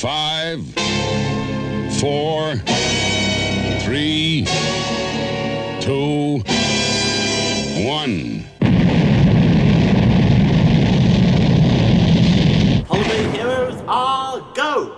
5, 4, 3, 2, 1. Holiday heroes are go!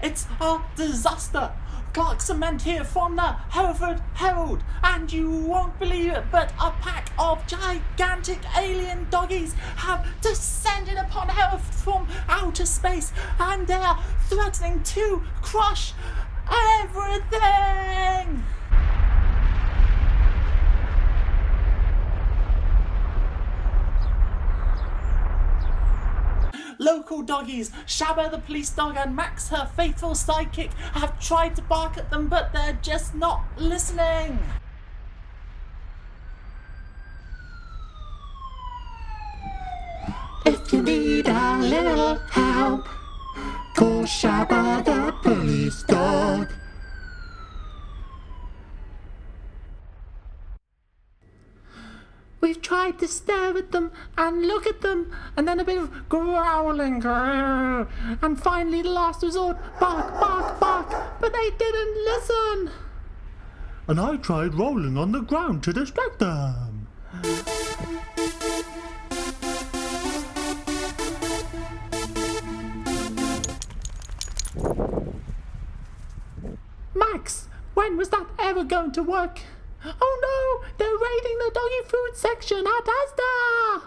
It's a disaster! Clark Cement here from the Hereford Herald, and you won't believe it, but a pack of gigantic alien doggies have descended upon Hereford from outer space, and they are threatening to crush everything! Local doggies, Shabba the police dog and Max her faithful sidekick, have tried to bark at them, but they're just not listening. If you need a little help, call Shabba the police dog. We've tried to stare at them and look at them, and then a bit of growling, and finally the last resort, bark, bark, bark, but they didn't listen. And I tried rolling on the ground to distract them. Max, when was that ever going to work? Oh no, they're raiding the doggy food section at Asda!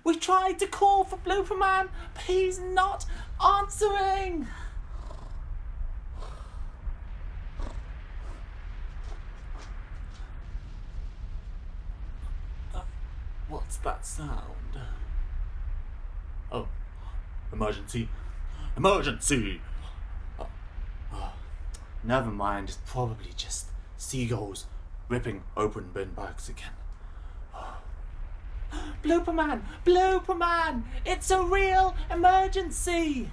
We tried to call for Blooperman, but he's not answering. What's that sound? Oh, emergency. Emergency! Never mind, it's probably just seagulls ripping open bin bags again. Blooperman! Blooperman! It's a real emergency!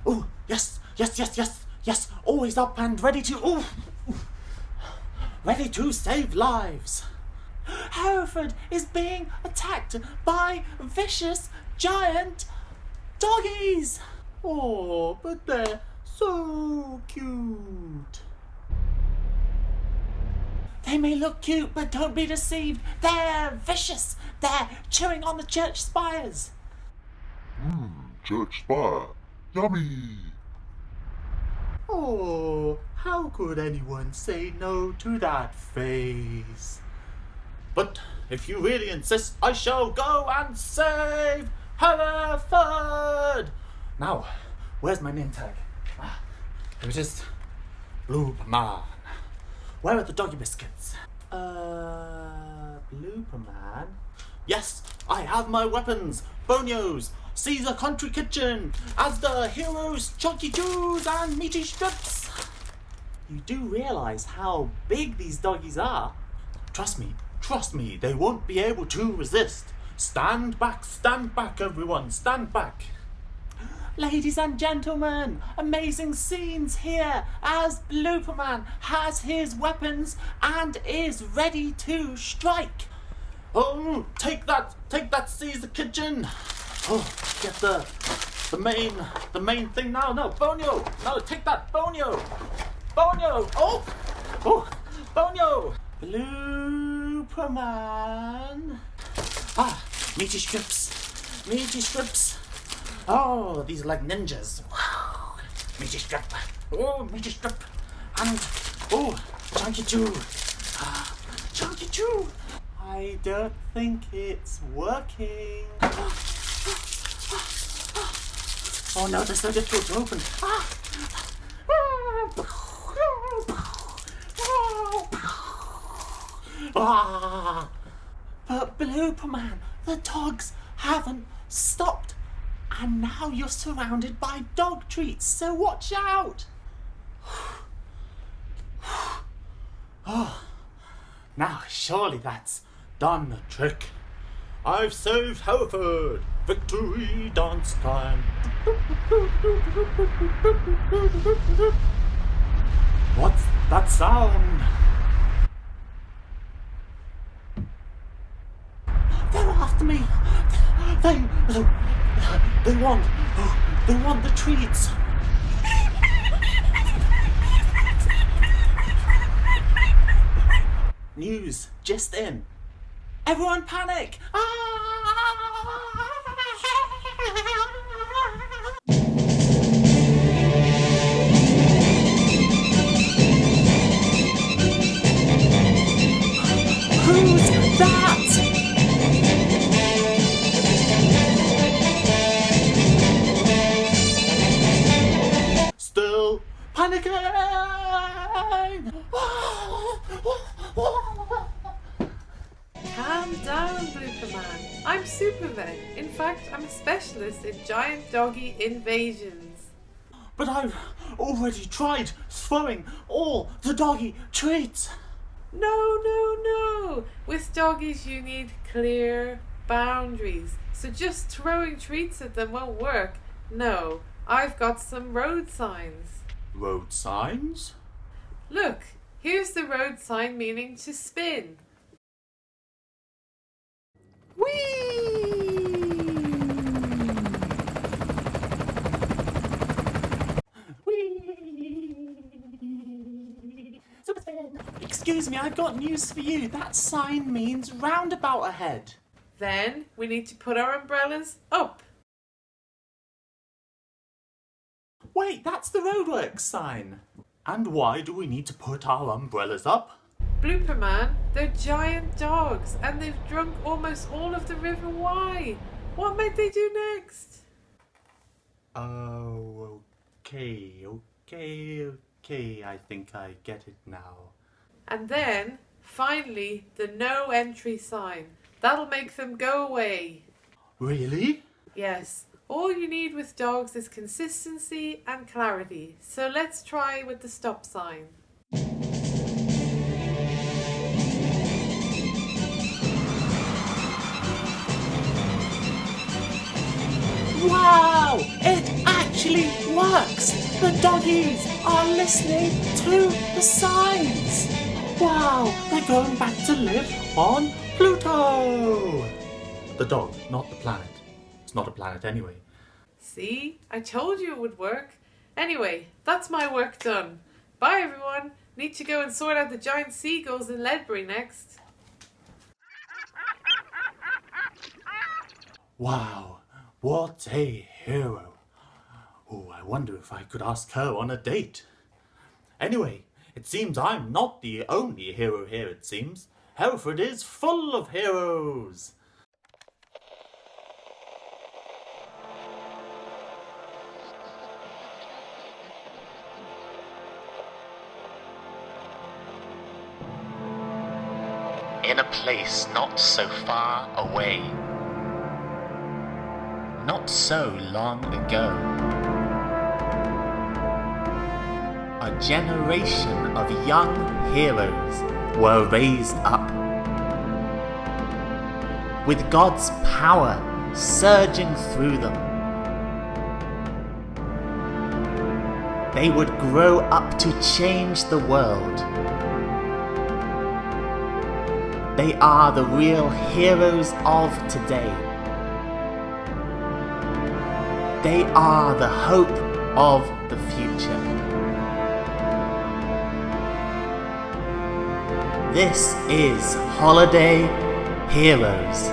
Oh, yes! Always up and ready to... ready to save lives! Hereford is being attacked by vicious giant doggies! Oh, but they're so cute. They may look cute, but don't be deceived. They're vicious. They're chewing on the church spires. Church spire. Yummy. Oh, how could anyone say no to that face? But if you really insist, I shall go and save Hereford! Now, where's my name tag? Here it is. Blooperman. Where are the doggy biscuits? Blooperman? Yes, I have my weapons. Bonios, Caesar Country Kitchen, Asda Heroes, Chunky Chews and Meaty Strips. You do realise how big these doggies are? Trust me, they won't be able to resist. Stand back, everyone, stand back. Ladies and gentlemen, amazing scenes here as Blooperman has his weapons and is ready to strike. Oh, take that, Caesar Kitchen. Oh, get the main thing now. No, Bonio. No, take that, Bonio. Oh, Bonio. Blooperman. Meaty strips. Oh, these are like ninjas. Wow. Meaty strip. Oh, meaty strip. And, chunky chew. Chunky chew. I don't think it's working. Oh no, they're so difficult to open. But Blooperman, the dogs haven't stopped And now you're surrounded by dog treats, so watch out! Oh, now surely that's done the trick. I've saved Hereford! Victory dance time! What's that sound? They're after me! They want the treats! News just in. Everyone panic! Who's that? Still panicking! Calm down, Blooperman. I'm Supervet. In fact, I'm a specialist in giant doggy invasions. But I've already tried throwing all the doggy treats. No. With doggies, you need clear boundaries. So just throwing treats at them won't work. No, I've got some road signs. Road signs? Look, here's the road sign meaning to spin. Excuse me, I've got news for you. That sign means roundabout ahead. Then we need to put our umbrellas up. Wait, that's the roadworks sign. And why do we need to put our umbrellas up? Blooperman, they're giant dogs and they've drunk almost all of the River Wye. What might they do next? Oh, okay. I think I get it now. And then, finally, the no entry sign. That'll make them go away. Really? Yes, all you need with dogs is consistency and clarity. So let's try with the stop sign. Wow! It actually works! The doggies are listening to the signs! Wow! They're going back to live on Pluto! The dog, not the planet. It's not a planet anyway. See? I told you it would work. Anyway, that's my work done. Bye everyone. Need to go and sort out the giant seagulls in Ledbury next. Wow! What a hero! Oh, I wonder if I could ask her on a date. Anyway, it seems I'm not the only hero here, it seems. Hereford is full of heroes! In a place not so far away, not so long ago, a generation of young heroes were raised up, with God's power surging through them. They would grow up to change the world. They are the real heroes of today. They are the hope of the future. This is Holiday Heroes.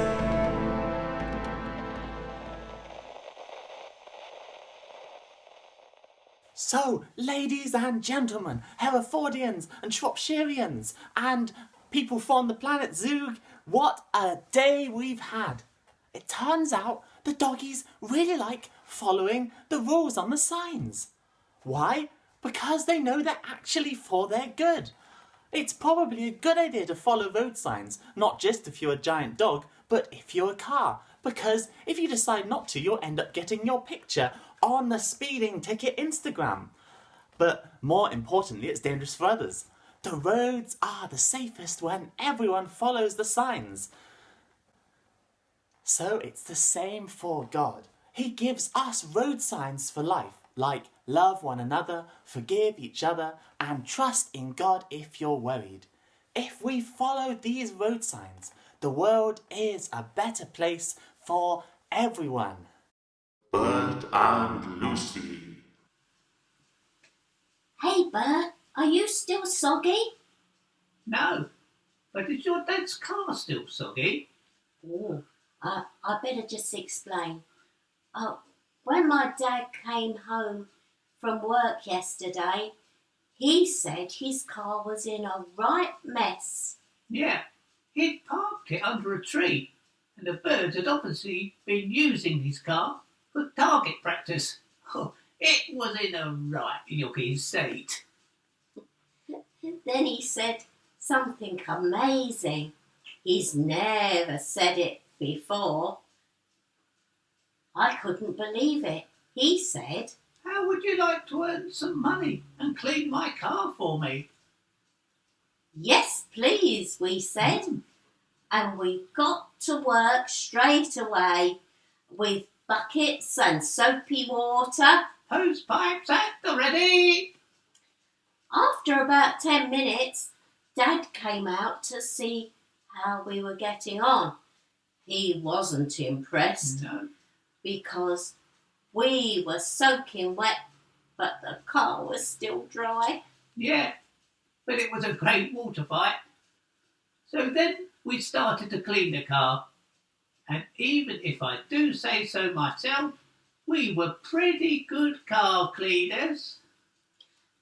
So, ladies and gentlemen, Herefordians and Shropshireans, and people from the planet Zug, what a day we've had. It turns out the doggies really like following the rules on the signs. Why? Because they know they're actually for their good. It's probably a good idea to follow road signs, not just if you're a giant dog, but if you're a car, Because if you decide not to, you'll end up getting your picture on the speeding ticket Instagram. But more importantly, it's dangerous for others. The roads are the safest when everyone follows the signs. So it's the same for God. He gives us road signs for life, like love one another, forgive each other, and trust in God if you're worried. If we follow these road signs, the world is a better place for everyone. Bert and Lucy. Hey, Bert, are you still soggy? No, but is your dad's car still soggy? Oh, I better just explain. When my dad came home from work yesterday, he said his car was in a right mess. Yeah, he'd parked it under a tree, and the birds had obviously been using his car for target practice. Oh, it was in a right yucky state. Then he said something amazing. He's never said it before. I couldn't believe it. He said, How would you like to earn some money and clean my car for me? Yes, please, we said. And we got to work straight away with buckets and soapy water. Hose pipes at the ready. After about 10 minutes, Dad came out to see how we were getting on. He wasn't impressed No. because we were soaking wet, but the car was still dry. Yeah, but it was a great water fight. So then we started to clean the car. And even if I do say so myself, we were pretty good car cleaners.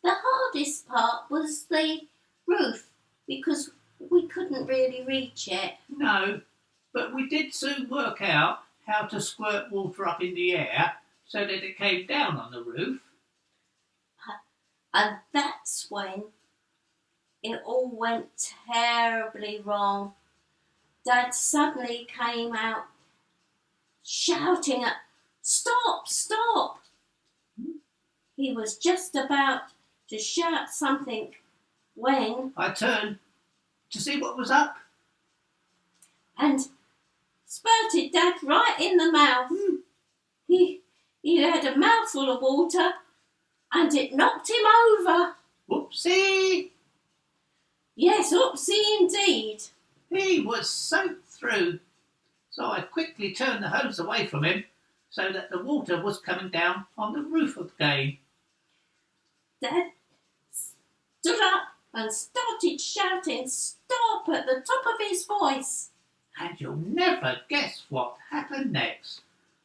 The hardest part was the roof because we couldn't really reach it. No, but we did soon work out how to squirt water up in the air so that it came down on the roof. And that's when it all went terribly wrong. Dad suddenly came out shouting at, "Stop, stop!" He was just about to shout something when, I turned to see what was up. and spurted Dad right in the mouth. He had a mouthful of water and it knocked him over. Whoopsie! Yes, oopsie indeed. He was soaked through. So I quickly turned the hose away from him so that the water was coming down on the roof again. Dad stood up and started shouting "Stop" at the top of his voice. And you'll never guess what happened next.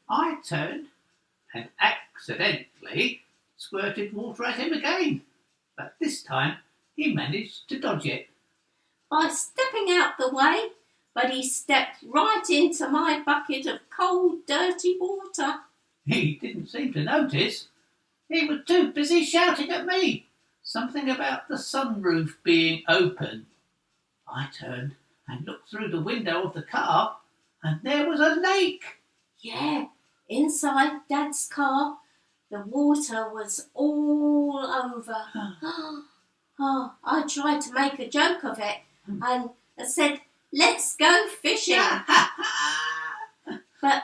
I turned and accidentally squirted water at him again. But this time he managed to dodge it. By stepping out the way, but he stepped right into my bucket of cold, dirty water. He didn't seem to notice. He was too busy shouting at me. Something about the sunroof being open. I turned and looked through the window of the car, and there was a lake. Yeah, inside Dad's car, the water was all over. I tried to make a joke of it and said, "Let's go fishing." But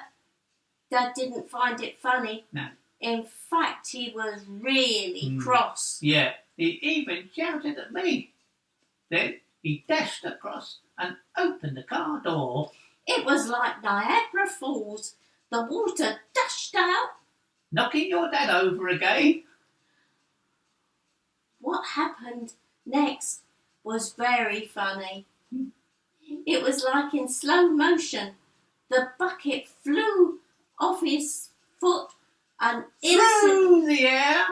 Dad didn't find it funny. No. In fact, he was really cross. Yeah, he even shouted at me. Then he dashed across and opened the car door. It was like Niagara Falls. The water dashed out. Knocking your dad over again. What happened next was very funny. It was like in slow motion. The bucket flew off his foot and Through the air.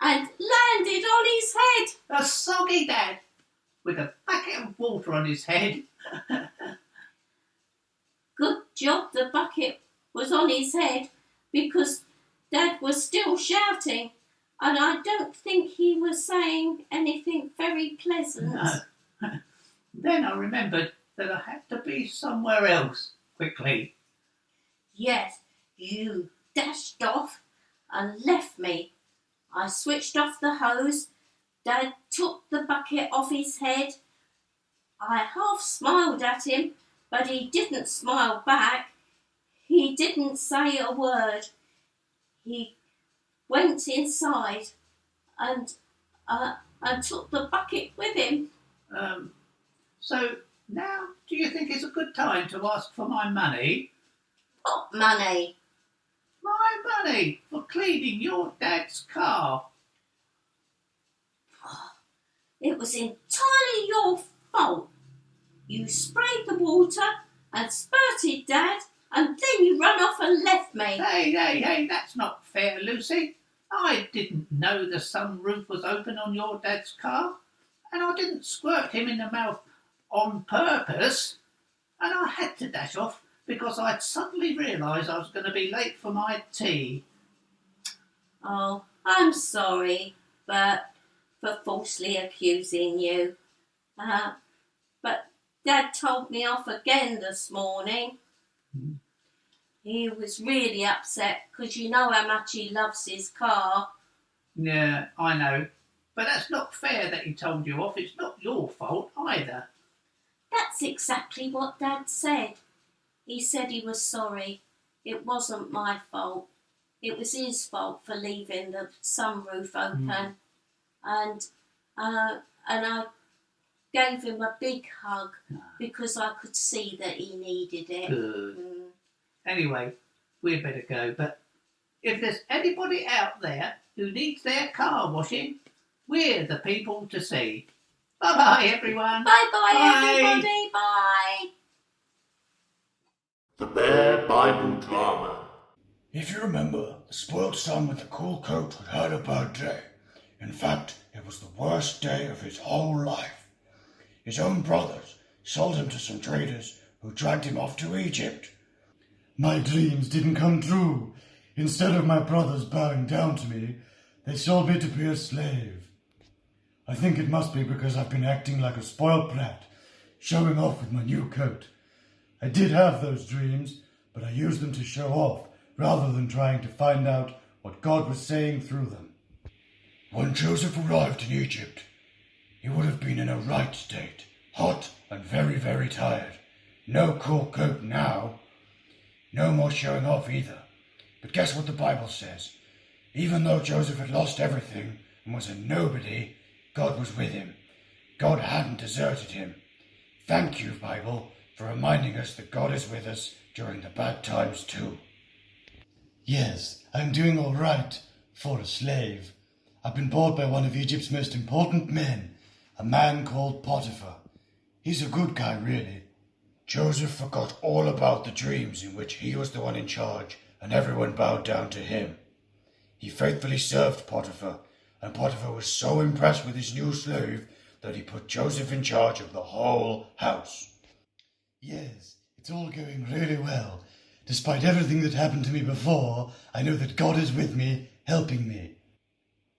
and landed on his head. A soggy dad with a bucket of water on his head. Good job the bucket was on his head because Dad was still shouting, and I don't think he was saying anything very pleasant. No. Then I remembered that I had to be somewhere else quickly. Yes, you dashed off and left me. I switched off the hose. Dad took the bucket off his head. I half smiled at him, but he didn't smile back. He didn't say a word. He went inside and took the bucket with him. So now, do you think it's a good time to ask for my money? What money? My money for cleaning your dad's car. It was entirely your fault. You sprayed the water and spurted Dad, and then you run off and left me. Hey, that's not fair, Lucy. I didn't know the sunroof was open on your dad's car, and I didn't squirt him in the mouth on purpose, and I had to dash off because I'd suddenly realised I was going to be late for my tea. Oh, I'm sorry, Bert, for falsely accusing you. But Dad told me off again this morning. He was really upset because you know how much he loves his car. Yeah, I know. But that's not fair that he told you off. It's not your fault either. That's exactly what Dad said. He said he was sorry. It wasn't my fault. It was his fault for leaving the sunroof open. And I gave him a big hug because I could see that he needed it. Good. Anyway, we'd better go. But if there's anybody out there who needs their car washing, we're the people to see. Bye-bye, everyone. Bye-bye, everybody. Bye. The Bear Bible Drama. If you remember, the spoiled son with the cool coat had had a bad day. In fact, it was the worst day of his whole life. His own brothers sold him to some traders who dragged him off to Egypt. My dreams didn't come true. Instead of my brothers bowing down to me, they sold me to be a slave. I think it must be because I've been acting like a spoiled brat, showing off with my new coat. I did have those dreams, but I used them to show off rather than trying to find out what God was saying through them. When Joseph arrived in Egypt, he would have been in a right state, hot and very, very tired. No cool coat now. No more showing off either. But guess what the Bible says? Even though Joseph had lost everything and was a nobody, God was with him. God hadn't deserted him. Thank you, Bible, for reminding us that God is with us during the bad times too. Yes, I'm doing all right for a slave. I've been bought by one of Egypt's most important men, a man called Potiphar. He's a good guy, really. Joseph forgot all about the dreams in which he was the one in charge and everyone bowed down to him. He faithfully served Potiphar, and Potiphar was so impressed with his new slave that he put Joseph in charge of the whole house. Yes, it's all going really well. Despite everything that happened to me before, I know that God is with me, helping me.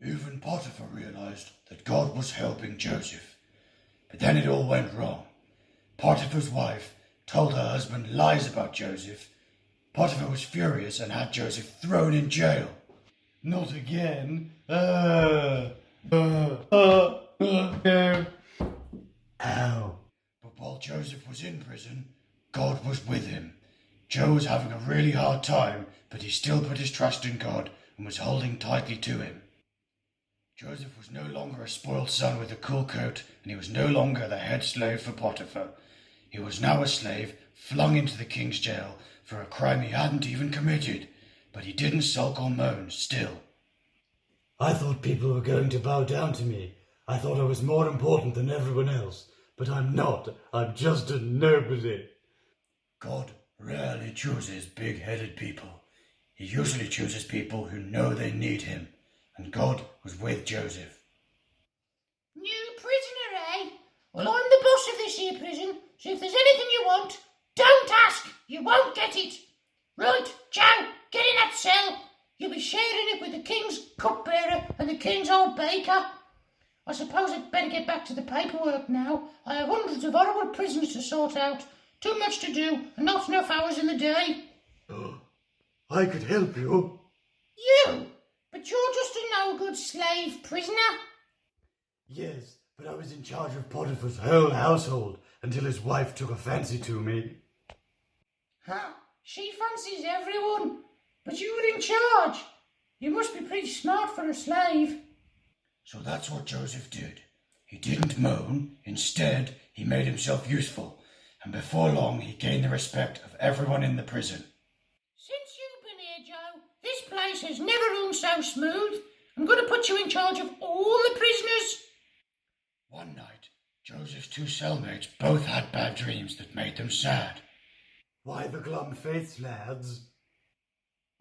Even Potiphar realized that God was helping Joseph. But then it all went wrong. Potiphar's wife told her husband lies about Joseph. Potiphar was furious and had Joseph thrown in jail. Not again. Ow. But while Joseph was in prison, God was with him. Joe was having a really hard time, but he still put his trust in God and was holding tightly to him. Joseph was no longer a spoiled son with a cool coat, and he was no longer the head slave for Potiphar. He was now a slave flung into the king's jail for a crime he hadn't even committed, but he didn't sulk or moan still. I thought people were going to bow down to me. I thought I was more important than everyone else, but I'm not. I'm just a nobody. God rarely chooses big-headed people. He usually chooses people who know they need him, and God was with Joseph. New prisoner, eh? Well, I'm the boss of this here prison, so if there's anything you want, don't ask. You won't get it. Right, Joe, get in that cell. You'll be sharing it with the king's cupbearer and the king's old baker. I suppose I'd better get back to the paperwork now. I have hundreds of horrible prisons to sort out. Too much to do and not enough hours in the day. I could help you. You? But you're just a no-good slave prisoner. Yes, but I was in charge of Potiphar's whole household until his wife took a fancy to me. Huh? She fancies everyone. But you were in charge. You must be pretty smart for a slave. So that's what Joseph did. He didn't moan. Instead, he made himself useful. And before long, he gained the respect of everyone in the prison. Since you've been here, Joe, this place has never run so smooth. I'm going to put you in charge of all the prisoners. One night, Joseph's two cellmates both had bad dreams that made them sad. Why the glum face, lads?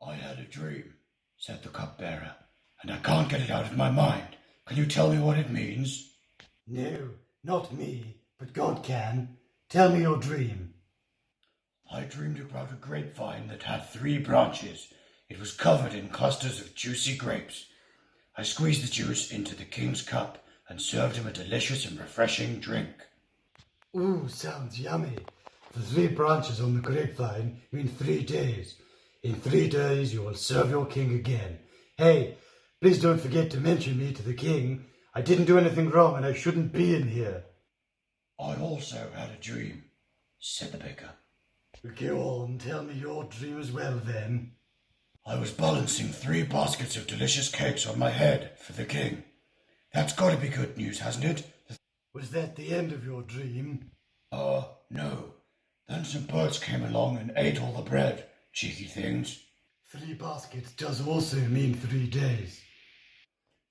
I had a dream, said the cupbearer, and I can't get it out of my mind. Can you tell me what it means? No, not me, but God can. Tell me your dream. I dreamed about a grapevine that had 3 branches. It was covered in clusters of juicy grapes. I squeezed the juice into the king's cup and served him a delicious and refreshing drink. Ooh, sounds yummy. The 3 branches on the grapevine mean 3 days. In 3 days you will serve your king again. Hey, please don't forget to mention me to the king. I didn't do anything wrong and I shouldn't be in here. I also had a dream, said the baker. Go on, tell me your dream as well then. I was balancing 3 baskets of delicious cakes on my head for the king. That's got to be good news, hasn't it? Was that the end of your dream? No. Then some birds came along and ate all the bread. Cheeky things. 3 baskets does also mean 3 days.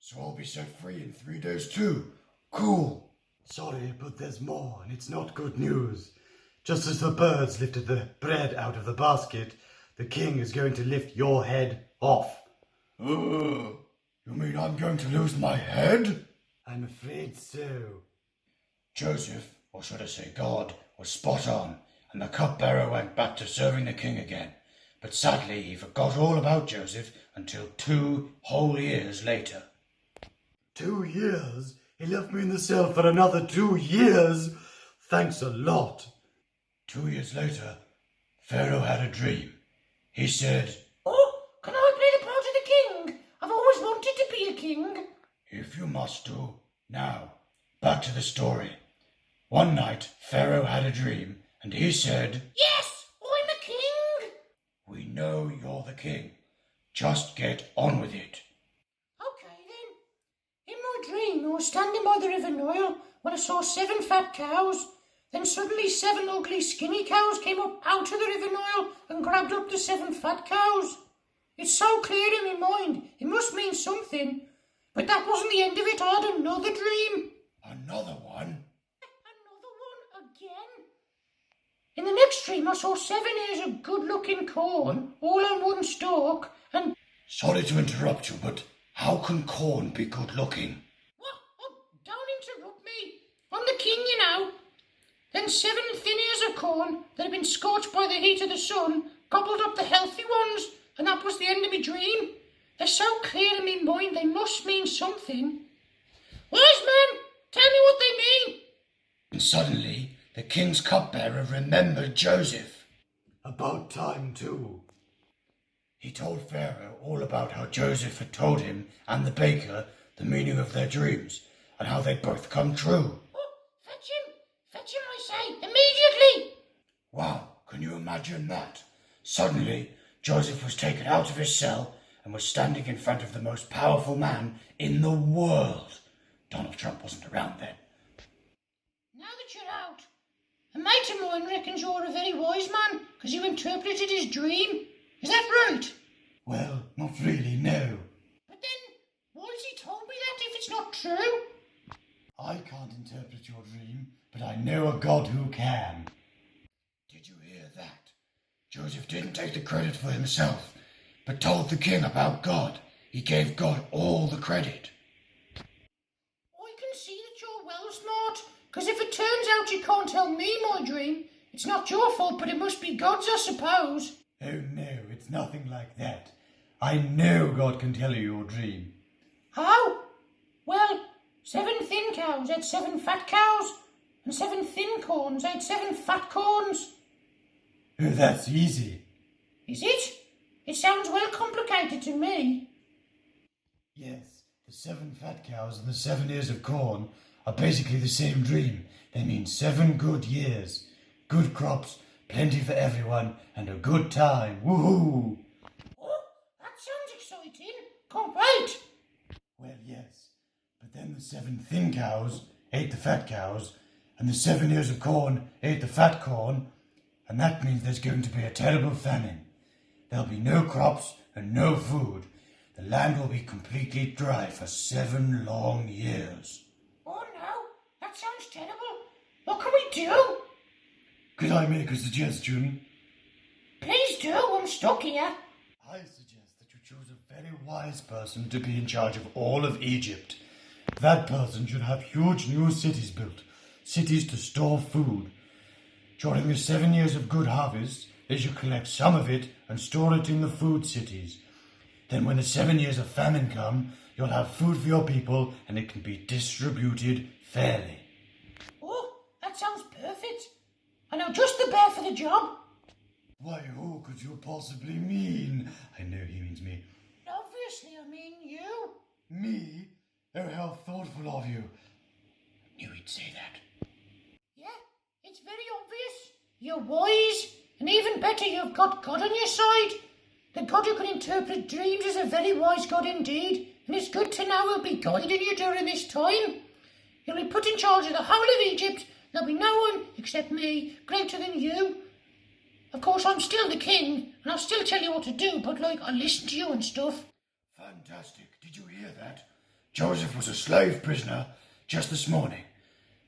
So I'll be set free in 3 days too. Cool. Sorry, but there's more, and it's not good news. Just as the birds lifted the bread out of the basket, the king is going to lift your head off. You mean I'm going to lose my head? I'm afraid so. Joseph, or should I say God, was spot on, and the cupbearer went back to serving the king again. But sadly, he forgot all about Joseph until 2 whole years later. 2 years? He left me in the cell for another 2 years? Thanks a lot. 2 years later, Pharaoh had a dream. He said, Oh, can I play the part of the king? I've always wanted to be a king. If you must do. Now, back to the story. One night, Pharaoh had a dream, and he said, Yes, I'm a king. We know you're the king. Just get on with it. Okay then. In my dream, I was standing by the River Nile when I saw 7 fat cows. Then suddenly 7 ugly skinny cows came up out of the River Nile and grabbed up the 7 fat cows. It's so clear in my mind, it must mean something. But that wasn't the end of it, I had another dream. Another one? Another one again? In the next dream I saw 7 ears of good-looking corn, all on one stalk, and... Sorry to interrupt you, but how can corn be good-looking? What? Oh, don't interrupt me. I'm the king, you know. Then 7 thin ears of corn that had been scorched by the heat of the sun gobbled up the healthy ones, and that was the end of my dream. They're so clear in my mind they must mean something. Wise men, tell me what they mean. And suddenly, the king's cupbearer remembered Joseph. About time, too. He told Pharaoh all about how Joseph had told him and the baker the meaning of their dreams, and how they'd both come true. Oh, fetch him, I say, immediately. Wow, can you imagine that? Suddenly, Joseph was taken out of his cell and was standing in front of the most powerful man in the world. Donald Trump wasn't around then. Now that you're out, a mate of mine reckons you're a very wise man because you interpreted his dream. Is that right? Well, not really, no. But then, why has he told me that if it's not true? I can't interpret your dream, but I know a God who can. Did you hear that? Joseph didn't take the credit for himself, but told the king about God. He gave God all the credit. I can see that you're well smart, because if it turns out you can't tell me my dream, it's not your fault, but it must be God's, I suppose. Oh no, it's nothing like that. I know God can tell you your dream. How? Well, 7 thin cows had 7 fat cows, and 7 thin corns had 7 fat corns. Oh, that's easy. Is it? It sounds well complicated to me. Yes, the 7 fat cows and the 7 ears of corn are basically the same dream. They mean 7 good years. Good crops, plenty for everyone, and a good time. Woohoo! Oh, that sounds exciting. Can't wait. Well, yes, but then the 7 thin cows ate the fat cows, and the 7 ears of corn ate the fat corn, and that means there's going to be a terrible famine. There'll be no crops and no food. The land will be completely dry for 7 long years. Oh no, that sounds terrible. What can we do? Could I make a suggestion? Please do, I'm stuck here. I suggest that you choose a very wise person to be in charge of all of Egypt. That person should have huge new cities built, cities to store food. During the 7 years of good harvest, they should collect some of it and store it in the food cities. Then when the 7 years of famine come, you'll have food for your people and it can be distributed fairly. Oh, that sounds perfect. I know just the bear for the job. Why, who could you possibly mean? I know he means me. Obviously, I mean you. Me? Oh, how thoughtful of you. Knew he'd say that. Yeah, it's very obvious. You're wise, and even better, you've got God on your side. The God who can interpret dreams is a very wise God indeed, and it's good to know he'll be guiding you during this time. You'll be put in charge of the whole of Egypt. There'll be no one, except me, greater than you. Of course, I'm still the king, and I'll still tell you what to do, but, I'll listen to you and stuff. Fantastic. Did you hear that? Joseph was a slave prisoner just this morning,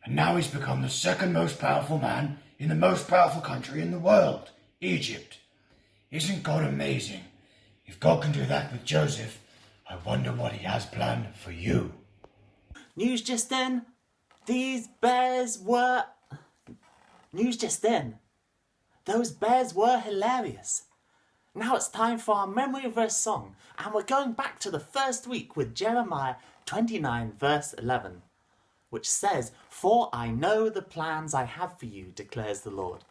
and now he's become the second most powerful man in the most powerful country in the world, Egypt. Isn't God amazing? If God can do that with Joseph, I wonder what he has planned for you. News just in. Those bears were hilarious. Now it's time for our memory verse song, and we're going back to the first week with Jeremiah 29 verse 11, which says, "For I know the plans I have for you, declares the Lord,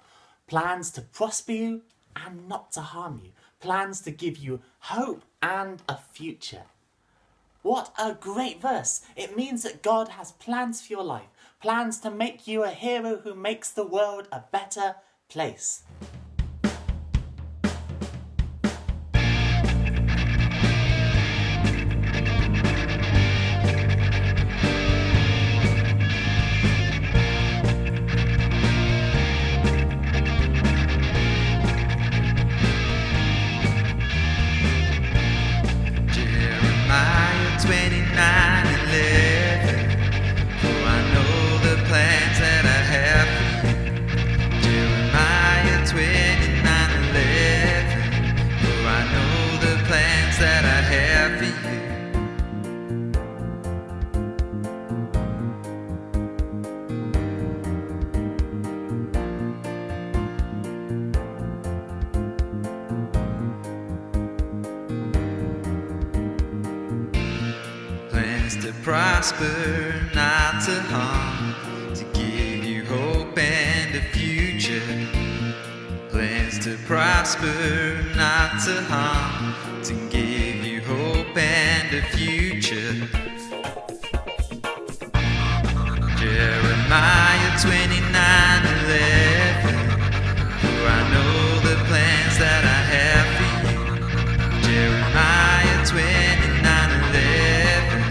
plans to prosper you and not to harm you, plans to give you hope and a future." What a great verse. It means that God has plans for your life, plans to make you a hero who makes the world a better place. Jeremiah 29:11. For I know the plans that I have for you. Jeremiah 29:11. For I know the plans that I have for you. Plans to prosper, not to harm, to give you hope and a future. Plans to prosper, not to harm, to give you hope and a future. Jeremiah 29:11. For I know the plans that I have for you. Jeremiah 29:11.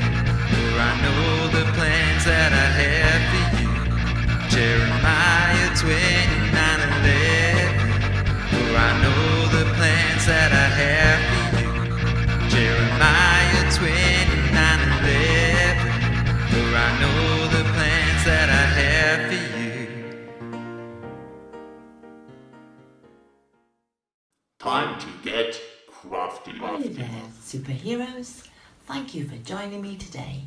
For I know the plans that I have for you. Jeremiah 29:11. For I know the plans that I have for you. Jeremiah 29:11. For I know the plans that I have for you. Time to get crafty. Hello there, superheroes. Thank you for joining me today.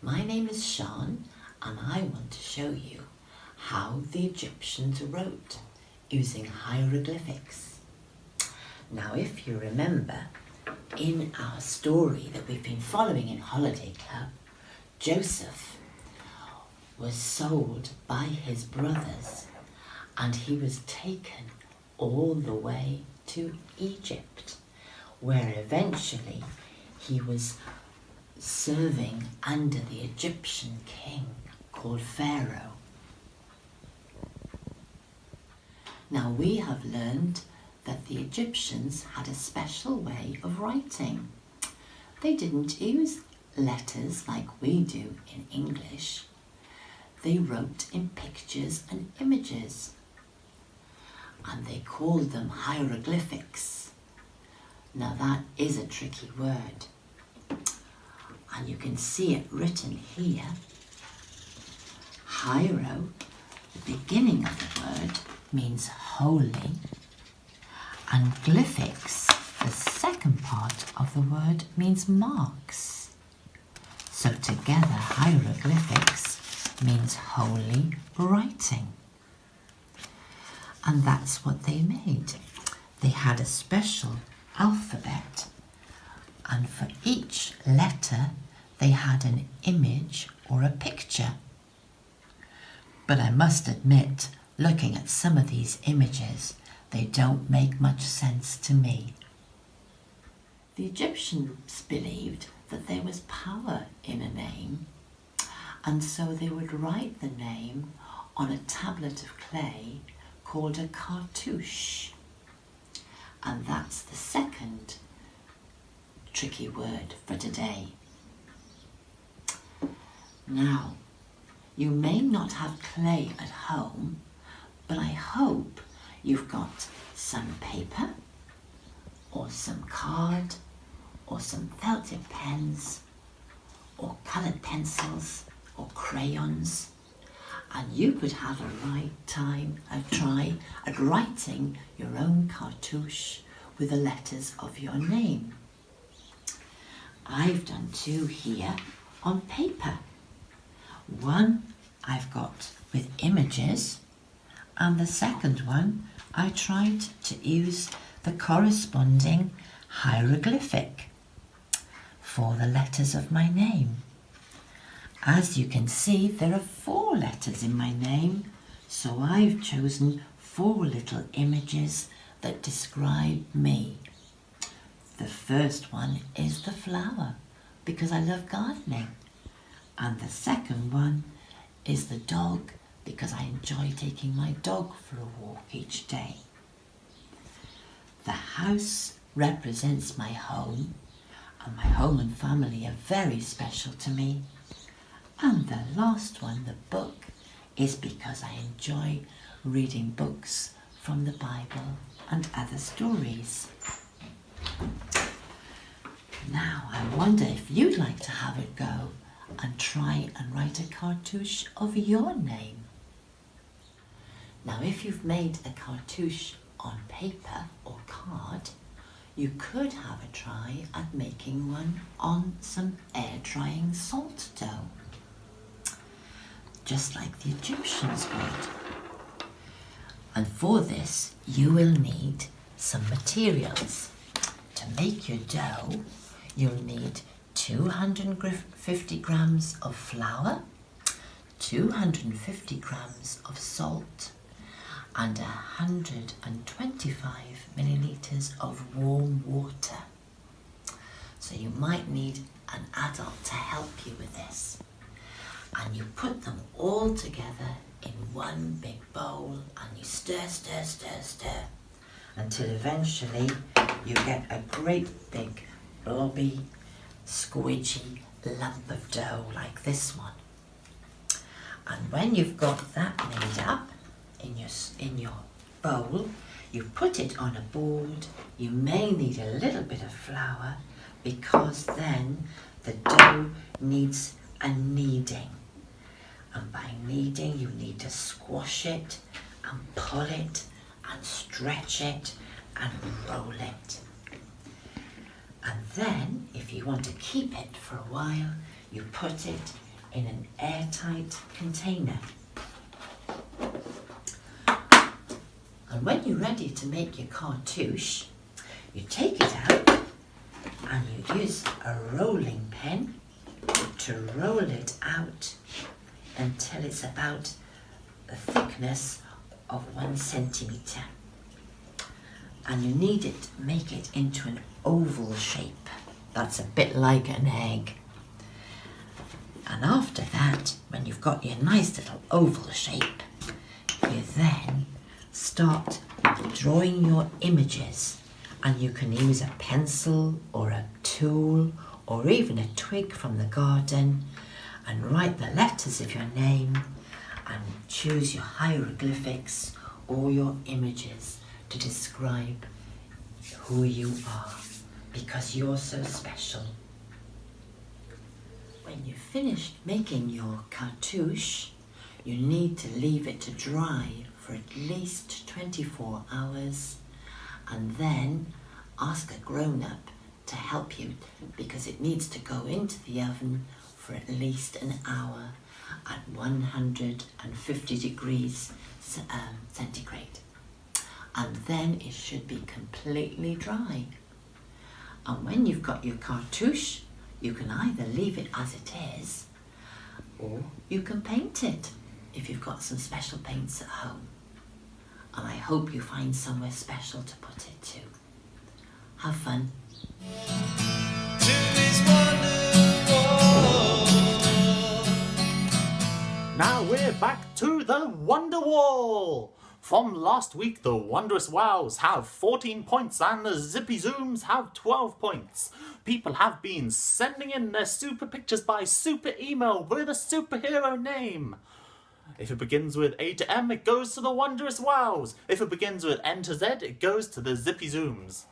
My name is Sian, and I want to show you how the Egyptians wrote using hieroglyphics. Now, if you remember, in our story that we've been following in Holiday Club, Joseph was sold by his brothers, and he was taken all the way to Egypt. where eventually he was serving under the Egyptian king called Pharaoh. Now we have learned that the Egyptians had a special way of writing. They didn't use letters like we do in English. They wrote in pictures and images, and they called them hieroglyphics. Now that is a tricky word, and you can see it written here. Hiero, the beginning of the word, means holy, and glyphics, the second part of the word, means marks. So together, hieroglyphics means holy writing. And that's what they made. They had a special alphabet, and for each letter they had an image or a picture. But I must admit, looking at some of these images, they don't make much sense to me. The Egyptians believed that there was power in a name, and so they would write the name on a tablet of clay called a cartouche. And that's the second tricky word for today. Now, you may not have clay at home, but I hope you've got some paper or some card or some felted pens or coloured pencils or crayons, and you could have a try at writing your own cartouche with the letters of your name. I've done two here on paper. One I've got with images, and the second one I tried to use the corresponding hieroglyphic for the letters of my name. As you can see, there are 4 letters in my name, so I've chosen 4 little images that describe me. The first one is the flower, because I love gardening. And the second one is the dog, because I enjoy taking my dog for a walk each day. The house represents my home, and my home and family are very special to me. And the last one, the book, is because I enjoy reading books from the Bible and other stories. Now, I wonder if you'd like to have a go and try and write a cartouche of your name. Now, if you've made a cartouche on paper or card, you could have a try at making one on some air-drying salt dough, just like the Egyptians would. And for this, you will need some materials. To make your dough, you'll need 250 grams of flour, 250 grams of salt, and 125 millilitres of warm water. So you might need an adult to help you with this. And you put them all together in one big bowl, and you stir, stir, stir, stir, until eventually you get a great big blobby, squidgy lump of dough like this one. And when you've got that made up in your bowl, you put it on a board. You may need a little bit of flour, because then the dough needs a kneading. And by kneading, you need to squash it and pull it and stretch it and roll it. And then, if you want to keep it for a while, you put it in an airtight container. And when you're ready to make your cartouche, you take it out and you use a rolling pin to roll it out until it's about the thickness of 1 centimetre. and you need it to make it into an oval shape. That's a bit like an egg. And after that, when you've got your nice little oval shape, you then start drawing your images, and you can use a pencil or a tool or even a twig from the garden and write the letters of your name and choose your hieroglyphics or your images to describe who you are, because you're so special. When you've finished making your cartouche, you need to leave it to dry for at least 24 hours and then ask a grown-up to help you, because it needs to go into the oven for at least an hour at 150 degrees centigrade. And then it should be completely dry. And when you've got your cartouche, you can either leave it as it is, or you can paint it if you've got some special paints at home. And I hope you find somewhere special to put it to. Have fun. Now we're back to the Wonder Wall. From last week, the Wondrous Wows have 14 points and the Zippy Zooms have 12 points. People have been sending in their super pictures by super email with a superhero name. If it begins with A to M, it goes to the Wondrous Wows. If it begins with N to Z, it goes to the Zippy Zooms.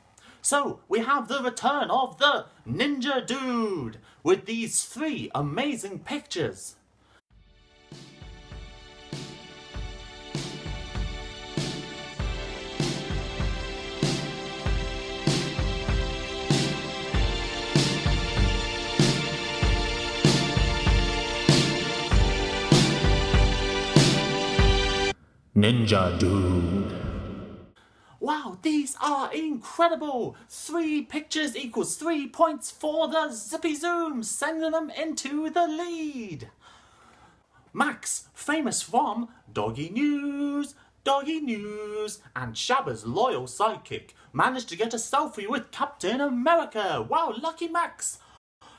So, we have the return of the Ninja Dude with these 3 amazing pictures. Ninja Dude. Wow, these are incredible! 3 pictures equals 3 points for the Zippy Zooms, sending them into the lead. Max, famous from Doggy News, and Shabba's loyal sidekick, managed to get a selfie with Captain America. Wow, lucky Max!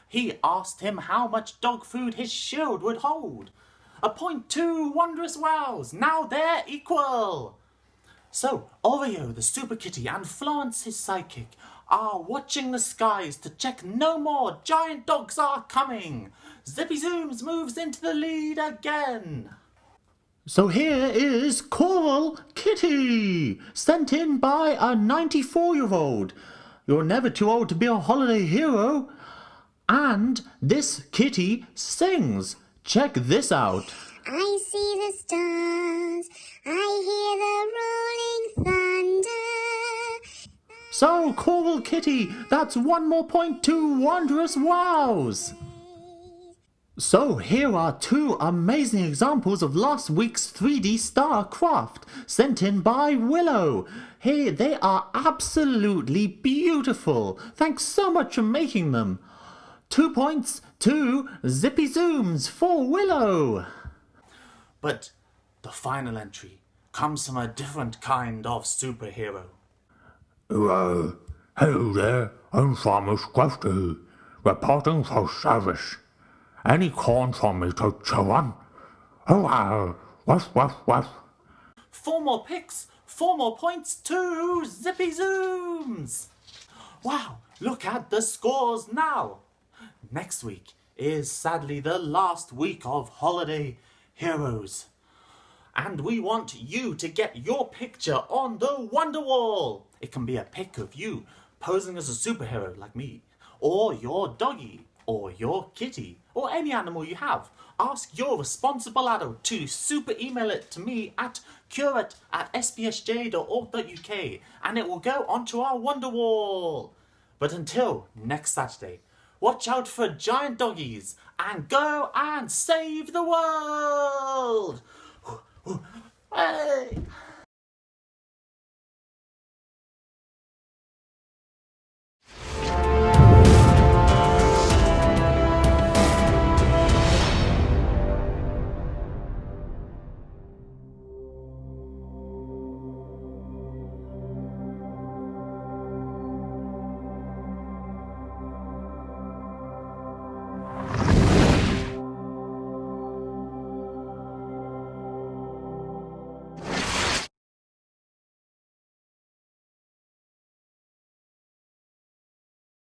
He asked him how much dog food his shield would hold. A point to Wondrous Wows, now they're equal. So, Oreo, the super kitty, and Florence, his sidekick, are watching the skies to check no more giant dogs are coming. Zippy Zooms moves into the lead again. So here is Coral Kitty, sent in by a 94-year-old. You're never too old to be a holiday hero. And this kitty sings. Check this out. I see the stars, I hear the rolling thunder. So, Coral Kitty, that's 1 more point to Wondrous Wows. So, here are 2 amazing examples of last week's 3D star craft, sent in by Willow. Hey, they are absolutely beautiful. Thanks so much for making them. 2 points to Zippy Zooms for Willow. But the final entry comes from a different kind of superhero. Hello there, I'm Farmer Scrufty, reporting for service. Any corn for me to chew on? Oh, wow, wuff, wuff, wuff. 4 more picks, 4 more points to Zippy Zooms. Wow, look at the scores now. Next week is sadly the last week of Holiday Heroes. And we want you to get your picture on the Wonder Wall. It can be a pic of you posing as a superhero like me, or your doggy, or your kitty, or any animal you have. Ask your responsible adult to super email it to me at curate@sbsj.org.uk and it will go onto our Wonder Wall. But until next Saturday, watch out for giant doggies and go and save the world! Hey!